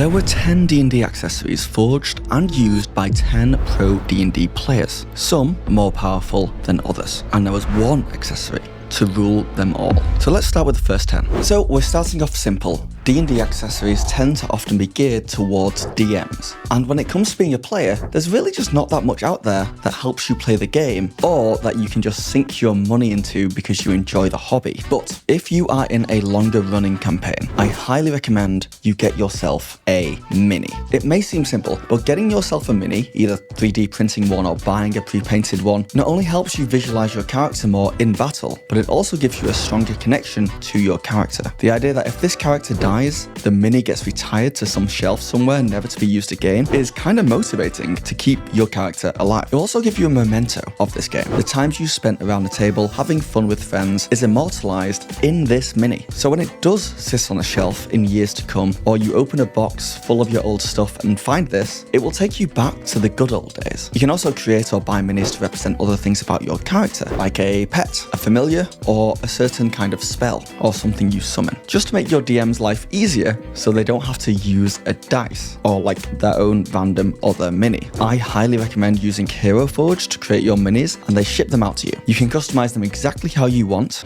There were 10 D&D accessories forged and used by 10 pro D&D players, some more powerful than others, and there was one accessory to rule them all. So let's start with the first 10. So we're starting off simple. D&D accessories tend to often be geared towards DMs, and when it comes to being a player, there's really just not that much out there that helps you play the game or that you can just sink your money into because you enjoy the hobby. But if you are in a longer running campaign, I highly recommend you get yourself a mini. It may seem simple, but getting yourself a mini, either 3D printing one or buying a pre-painted one, not only helps you visualize your character more in battle, but it also gives you a stronger connection to your character. The idea that if this character dies, the mini gets retired to some shelf somewhere, never to be used again, is kind of motivating to keep your character alive. It will also give you a memento of this game. The times you spent around the table having fun with friends is immortalized in this mini. So when it does sit on a shelf in years to come, or you open a box full of your old stuff and find this, it will take you back to the good old days. You can also create or buy minis to represent other things about your character, like a pet, a familiar, or a certain kind of spell, or something you summon, just to make your DM's life easier so they don't have to use a dice or like their own random other mini. I highly recommend using Hero Forge to create your minis, and they ship them out to you. You can customize them exactly how you want.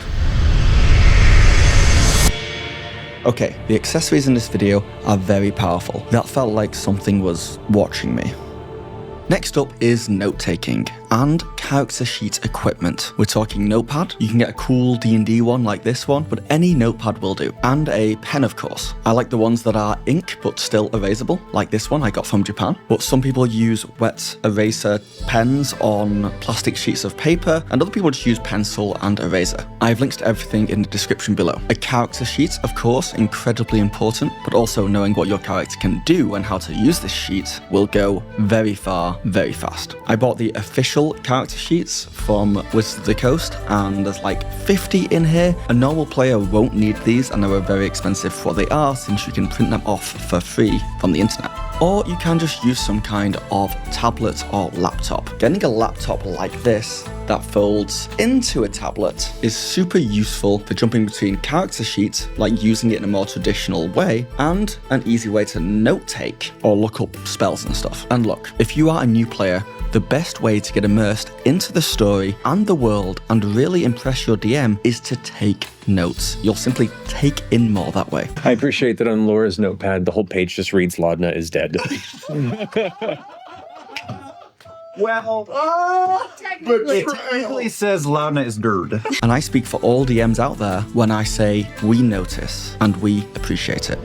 Okay, the accessories in this video are very powerful. That felt like something was watching me. Next up is note-taking and character sheet equipment. We're talking notepad. You can get a cool D&D one like this one, but any notepad will do. And a pen, of course. I like the ones that are ink but still erasable, like this one I got from Japan. But some people use wet eraser pens on plastic sheets of paper, and other people just use pencil and eraser. I have links to everything in the description below. A character sheet, of course, incredibly important, but also knowing what your character can do and how to use this sheet will go very far, very fast. I bought the official character sheets from Wizards of the Coast, and there's like 50 in here. A normal player won't need these, and they were very expensive for what they are, since you can print them off for free from the internet. Or you can just use some kind of tablet or laptop. Getting a laptop like this that folds into a tablet is super useful for jumping between character sheets, like using it in a more traditional way, and an easy way to note take or look up spells and stuff. And look, if you are a new player, the best way to get immersed into the story and the world and really impress your DM is to take notes. You'll simply take in more that way. I appreciate that on Laura's notepad, the whole page just reads Laudna is dead. Well, it technically says Laudna is nerd. And I speak for all DMs out there when I say we notice and we appreciate it.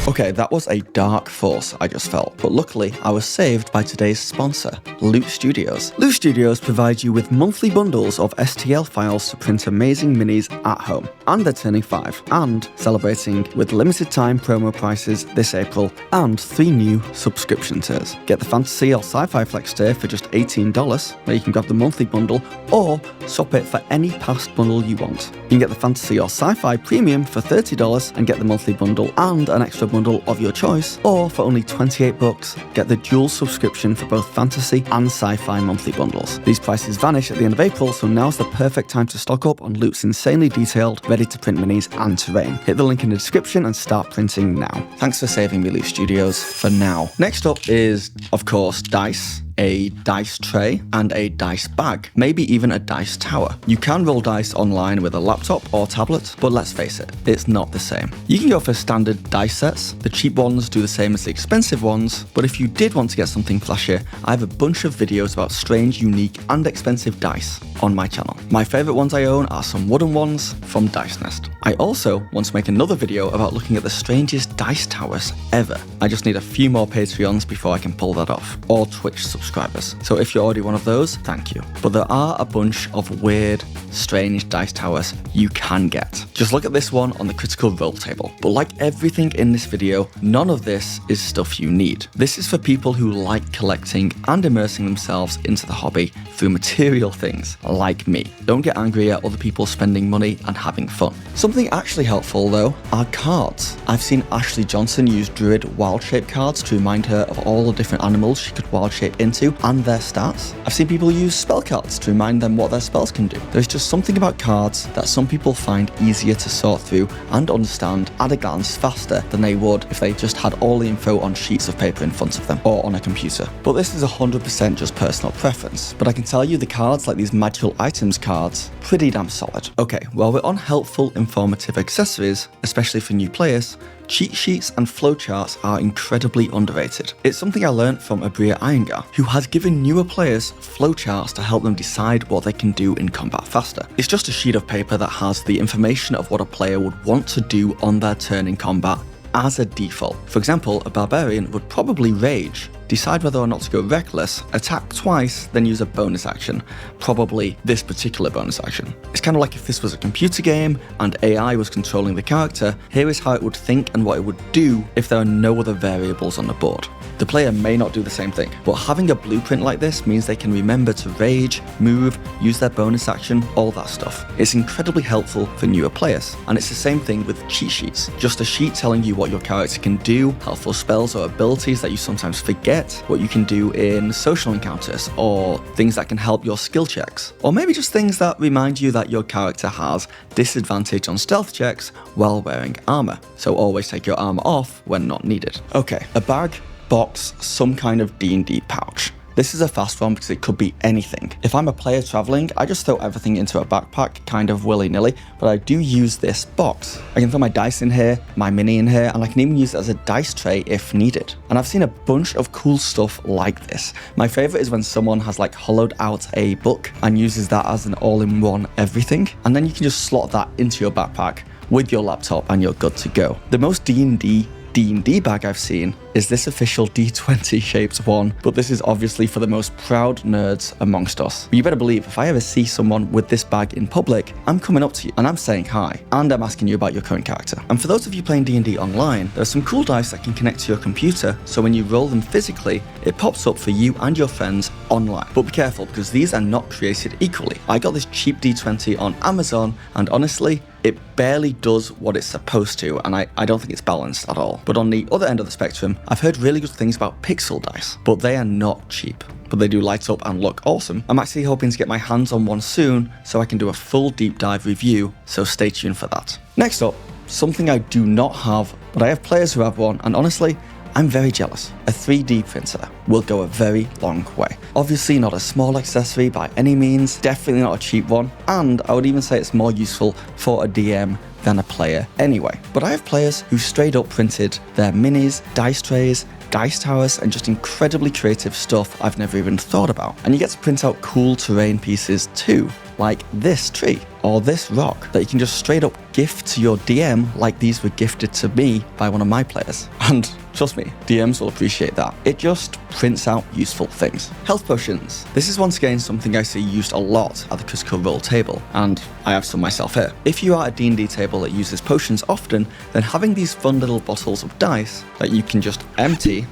Okay, that was a dark force I just felt, but luckily I was saved by today's sponsor, Loot Studios. Loot Studios provides you with monthly bundles of STL files to print amazing minis at home, and they're turning 5 and celebrating with limited time promo prices this April and 3 new subscription tiers. Get the Fantasy or Sci-Fi Flex tier for just $18, where you can grab the monthly bundle or swap it for any past bundle you want. You can get the Fantasy or Sci-Fi Premium for $30 and get the monthly bundle and an extra bundle of your choice, or for only $28, get the dual subscription for both fantasy and sci-fi monthly bundles. These prices vanish at the end of April, so now's the perfect time to stock up on Loot's insanely detailed, ready-to-print minis and terrain. Hit the link in the description and start printing now. Thanks for saving me, Loot Studios, for now. Next up is, of course, dice. A dice tray and a dice bag, maybe even a dice tower. You can roll dice online with a laptop or tablet, but let's face it, it's not the same. You can go for standard dice sets. The cheap ones do the same as the expensive ones, but if you did want to get something flashier, I have a bunch of videos about strange, unique, and expensive dice on my channel. My favorite ones I own are some wooden ones from Dice Nest. I also want to make another video about looking at the strangest dice towers ever. I just need a few more Patreons before I can pull that off, or Twitch subscribers. So if you're already one of those, thank you. But there are a bunch of weird, strange dice towers you can get. Just look at this one on the Critical Role table. But like everything in this video, none of this is stuff you need. This is for people who like collecting and immersing themselves into the hobby through material things, like me. Don't get angry at other people spending money and having fun. Something actually helpful though are cards. I've seen Ashley Johnson use Druid wild shape cards to remind her of all the different animals she could wild shape into and their stats. I've seen people use spell cards to remind them what their spells can do. There's just just something about cards that some people find easier to sort through and understand at a glance faster than they would if they just had all the info on sheets of paper in front of them or on a computer. But this is 100% just personal preference. But I can tell you the cards, like these magical items cards, pretty damn solid. Okay, while we're on helpful, informative accessories, especially for new players, cheat sheets and flowcharts are incredibly underrated. It's something I learned from Abria Iyengar, who has given newer players flowcharts to help them decide what they can do in combat faster. It's just a sheet of paper that has the information of what a player would want to do on their turn in combat as a default. For example, a barbarian would probably rage, decide whether or not to go reckless, attack twice, then use a bonus action, probably this particular bonus action. It's kind of like if this was a computer game and AI was controlling the character, here is how it would think and what it would do if there are no other variables on the board. The player may not do the same thing, but having a blueprint like this means they can remember to rage, move, use their bonus action, all that stuff. It's incredibly helpful for newer players, and it's the same thing with cheat sheets. Just a sheet telling you what your character can do, helpful spells or abilities that you sometimes forget, what you can do in social encounters, or things that can help your skill checks, or maybe just things that remind you that your character has disadvantage on stealth checks while wearing armor, so always take your armor off when not needed. Okay, a bag, box, some kind of D&D pouch. This is a fast one because it could be anything. If I'm a player traveling, I just throw everything into a backpack, kind of willy-nilly, but I do use this box. I can throw my dice in here, my mini in here, and I can even use it as a dice tray if needed. And I've seen a bunch of cool stuff like this. My favorite is when someone has like hollowed out a book and uses that as an all-in-one everything, and then you can just slot that into your backpack with your laptop and you're good to go. The most D&D bag I've seen is this official D20 shaped one, but this is obviously for the most proud nerds amongst us. But you better believe if I ever see someone with this bag in public, I'm coming up to you and I'm saying hi, and I'm asking you about your current character. And for those of you playing D&D online, there are some cool dice that can connect to your computer, so when you roll them physically, it pops up for you and your friends online. But be careful, because these are not created equally. I got this cheap D20 on Amazon, and honestly, it barely does what it's supposed to, and I don't think it's balanced at all. But on the other end of the spectrum, I've heard really good things about pixel dice, but they are not cheap. But they do light up and look awesome. I'm actually hoping to get my hands on one soon so I can do a full deep dive review, so stay tuned for that. Next up, something I do not have, but I have players who have one, and honestly, I'm very jealous. A 3D printer will go a very long way. Obviously not a small accessory by any means, definitely not a cheap one, and I would even say it's more useful for a DM than a player anyway. But I have players who straight up printed their minis, dice trays, dice towers, and just incredibly creative stuff I've never even thought about. And you get to print out cool terrain pieces too, like this tree or this rock that you can just straight up gift to your DM like these were gifted to me by one of my players. And trust me, DMs will appreciate that. It just prints out useful things. Health potions. This is once again something I see used a lot at the Critical Role table, and I have some myself here. If you are at a D&D table that uses potions often, then having these fun little bottles of dice that you can just empty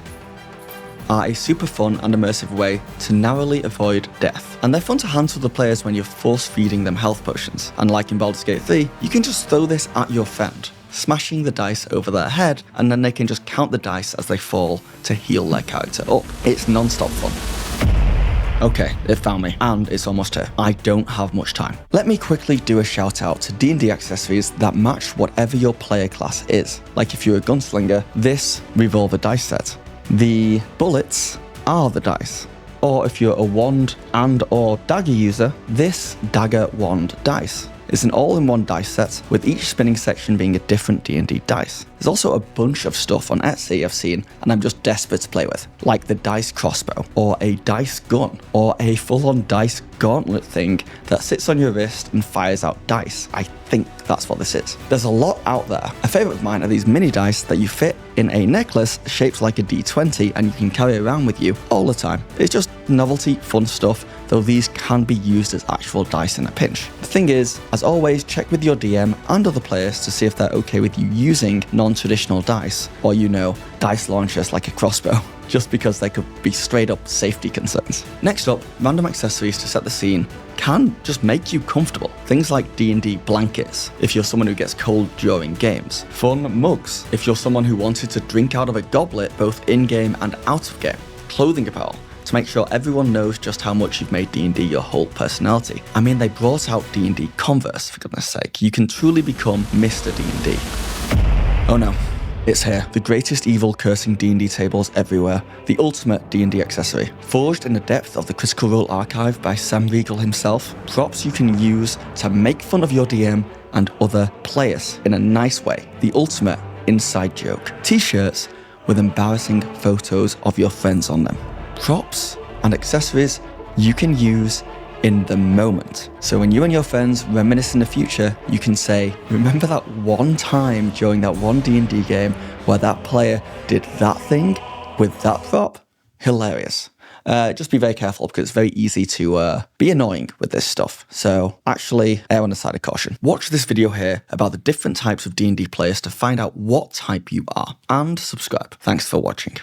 are a super fun and immersive way to narrowly avoid death. And they're fun to hand to the players when you're force feeding them health potions. And like in Baldur's Gate 3, you can just throw this at your friend, smashing the dice over their head, and then they can just count the dice as they fall to heal their character up. It's non-stop fun. Okay, it found me, and it's almost here. I don't have much time. Let me quickly do a shout out to D&D accessories that match whatever your player class is. Like if you're a gunslinger, this revolver dice set. The bullets are the dice. Or if you're a wand and or dagger user, this dagger wand dice. It's an all-in-one dice set, with each spinning section being a different D&D dice. There's also a bunch of stuff on Etsy I've seen, and I'm just desperate to play with, like the dice crossbow, or a dice gun, or a full-on dice gauntlet thing that sits on your wrist and fires out dice. I think that's what this is. There's a lot out there. A favourite of mine are these mini dice that you fit in a necklace shaped like a D20 and you can carry around with you all the time. It's just novelty, fun stuff, though these can be used as actual dice in a pinch. The thing is, as always, check with your DM and other players to see if they're okay with you using non-traditional dice, or dice launchers like a crossbow, just because they could be straight up safety concerns. Next up, random accessories to set the scene can just make you comfortable. Things like D&D blankets, if you're someone who gets cold during games. Fun mugs, if you're someone who wanted to drink out of a goblet both in-game and out of game. Clothing apparel, to make sure everyone knows just how much you've made D&D your whole personality. I mean, they brought out D&D Converse, for goodness sake. You can truly become Mr. D&D. Oh no. It's here, the greatest evil cursing D&D tables everywhere, the ultimate D&D accessory. Forged in the depth of the Critical Role archive by Sam Riegel himself, props you can use to make fun of your DM and other players in a nice way. The ultimate inside joke. T-shirts with embarrassing photos of your friends on them. Props and accessories you can use in the moment. So when you and your friends reminisce in the future, you can say, remember that one time during that one D&D game where that player did that thing with that prop? Hilarious. Just be very careful because it's very easy to be annoying with this stuff. So actually err on the side of caution. Watch this video here about the different types of D&D players to find out what type you are and subscribe. Thanks for watching.